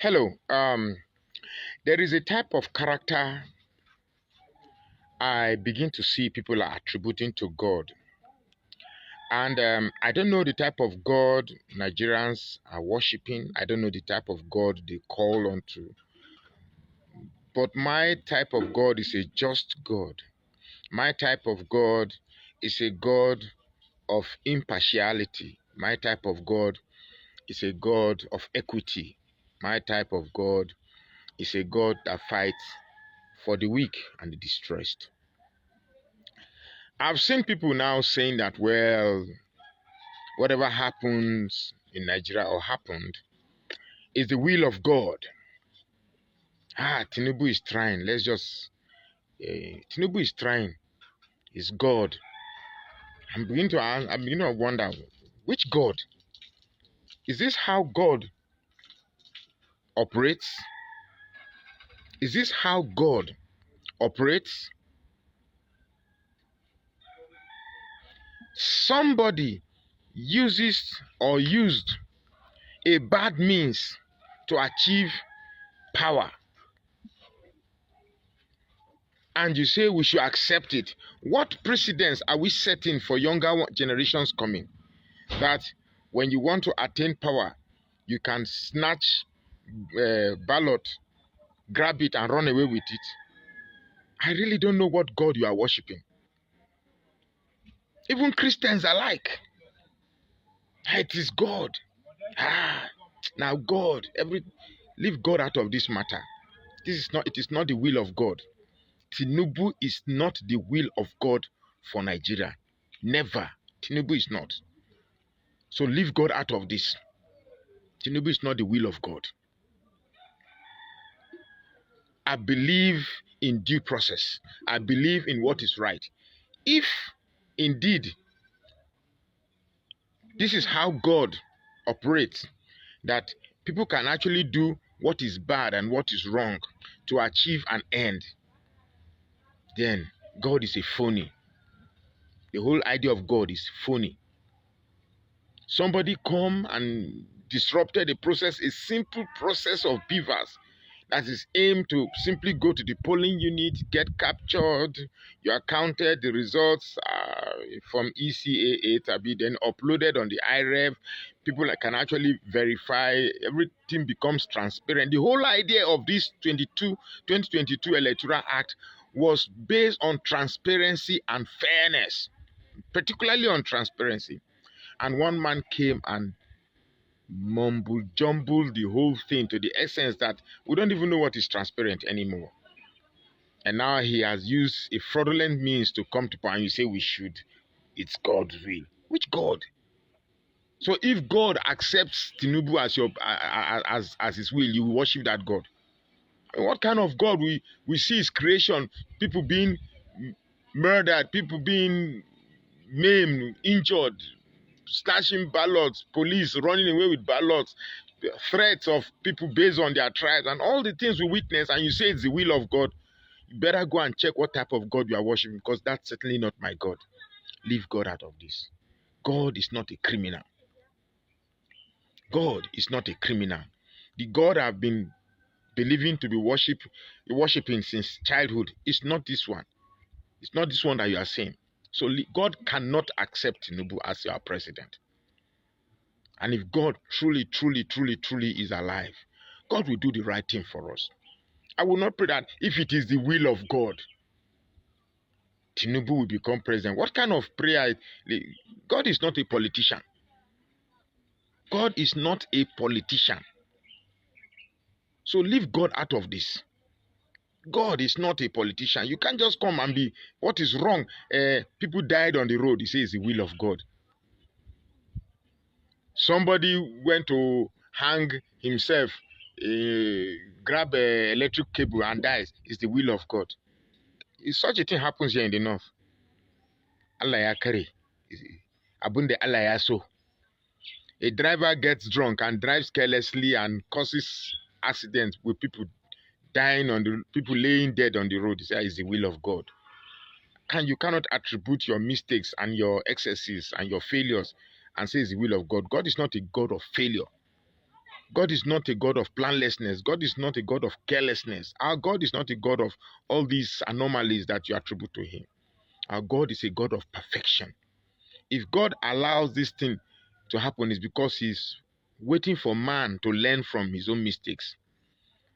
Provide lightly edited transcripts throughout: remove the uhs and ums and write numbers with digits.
Hello. There is a type of character I begin to see people are attributing to God. And I don't know the type of God Nigerians are worshipping. I don't know the type of God they call onto. But my type of God is a just God. My type of God is a God of impartiality. My type of God is a God of equity. My type of God is a God that fights for the weak and the distressed. I've seen people now saying that, well, whatever happens in Nigeria or happened is the will of God. Tinubu is trying. Tinubu is trying. It's God. I'm beginning to wonder, which God? Is this how God operates? Is this how God operates? Somebody uses or used a bad means to achieve power, and you say we should accept it. What precedents are we setting for younger generations coming? That when you want to attain power, you can snatch ballot, grab it, and run away with it. I really don't know what God you are worshiping. Even Christians alike. It is God. Now God, leave God out of this matter. It is not the will of God. Tinubu is not the will of God for Nigeria. Never. Tinubu is not. So leave God out of this. Tinubu is not the will of God. I believe in due process. I believe in what is right. If indeed this is how God operates, that people can actually do what is bad and what is wrong to achieve an end, then God is a phony. The whole idea of God is phony. Somebody come and disrupted the process, a simple process of beavers that is aimed to simply go to the polling unit, get captured, you are counted, the results from ECA8 are then uploaded on the IREV. People can actually verify, everything becomes transparent. The whole idea of this 2022 Electoral Act was based on transparency and fairness, particularly on transparency. And one man came and mumble jumble the whole thing to the essence that we don't even know what is transparent anymore. And now he has used a fraudulent means to come to power, and you say we should. It's God's will. Which God? So if God accepts Tinubu as your as his will, you worship that God. And what kind of God we see his creation, people being murdered, people being maimed, injured, slashing ballots, police running away with ballots, threats of people based on their tribes, and all the things we witness, and you say it's the will of God. You better go and check what type of God you are worshiping, because that's certainly not my God. Leave God out of this. God is not a criminal. God is not a criminal. The God I've been believing to be worshiping since childhood is not this one. It's not this one that you are saying. So God cannot accept Tinubu as your president. And if God truly, truly, truly, truly is alive, God will do the right thing for us. I will not pray that if it is the will of God, Tinubu will become president. What kind of prayer? God is not a politician. God is not a politician. So leave God out of this. God is not a politician. You can't just come and be, what is wrong? People died on the road. He says the will of God. Somebody went to hang himself, grab an electric cable and dies. It's the will of God. If such a thing happens here in the north, Allah ya kare. Abunde Allah ya so. A driver gets drunk and drives carelessly and causes accidents with people dying people laying dead on the road. That is the will of God. You cannot attribute your mistakes and your excesses and your failures and say it's the will of God. God is not a God of failure. God is not a God of planlessness. God is not a God of carelessness. Our God is not a God of all these anomalies that you attribute to him. Our God is a God of perfection. If God allows this thing to happen, it's because he's waiting for man to learn from his own mistakes.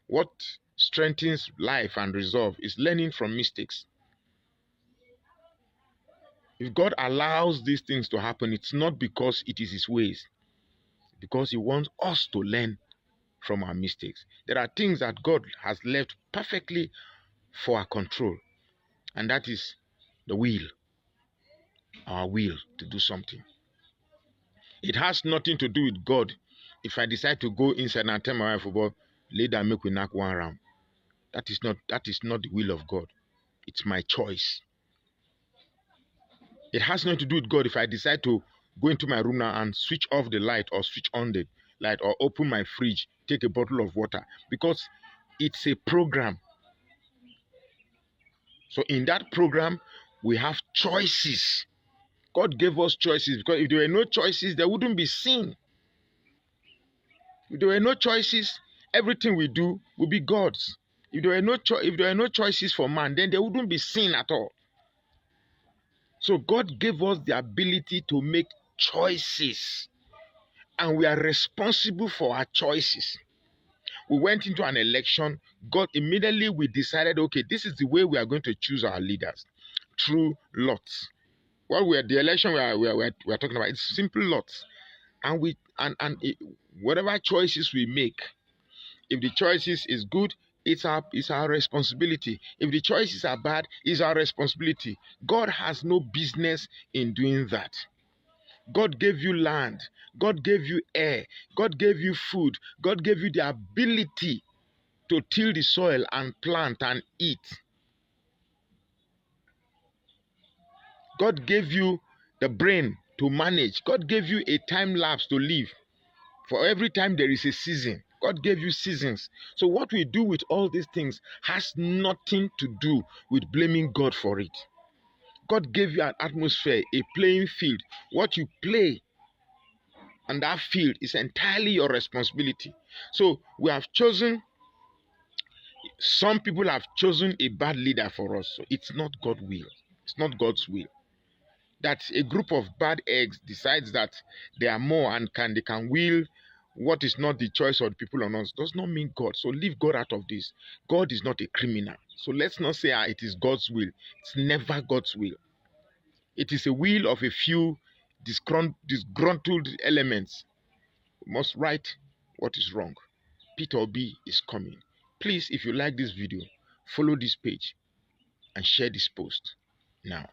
What strengthens life and resolve is learning from mistakes. If God allows these things to happen, it's not because it is his ways, because he wants us to learn from our mistakes. There are things that God has left perfectly for our control, and that is the will, our will to do something. It has nothing to do with God. If I decide to go inside and tell my wife about lay down, make we knock one round, that is not the will of God. It's my choice. It has nothing to do with God if I decide to go into my room now and switch off the light or switch on the light or open my fridge, take a bottle of water, because it's a program. So in that program, we have choices. God gave us choices, because if there were no choices, there wouldn't be sin. If there were no choices, everything we do would be God's. If there were no choices for man, then there wouldn't be sin at all. So God gave us the ability to make choices, and we are responsible for our choices. We went into an election. God immediately we decided, okay, this is the way we are going to choose our leaders, through lots. The election we are talking about, it's simple lots, and whatever choices we make, if the choices is good, it's our responsibility. If the choices are bad, it's our responsibility. God has no business in doing that. God gave you land. God gave you air. God gave you food. God gave you the ability to till the soil and plant and eat. God gave you the brain to manage. God gave you a time lapse to live. For every time there is a season. God gave you seasons. So what we do with all these things has nothing to do with blaming God for it. God gave you an atmosphere, a playing field. What you play on that field is entirely your responsibility. So we have chosen, some people have chosen a bad leader for us. So it's not God's will. It's not God's will. That a group of bad eggs decides that they are more and they can will what is not the choice of the people on us, does not mean God. So leave God out of this. God is not a criminal. So let's not say it is God's will. It's never God's will. It is a will of a few disgruntled elements. We must right what is wrong. Peter Obi is coming. Please, if you like this video, follow this page and share this post now.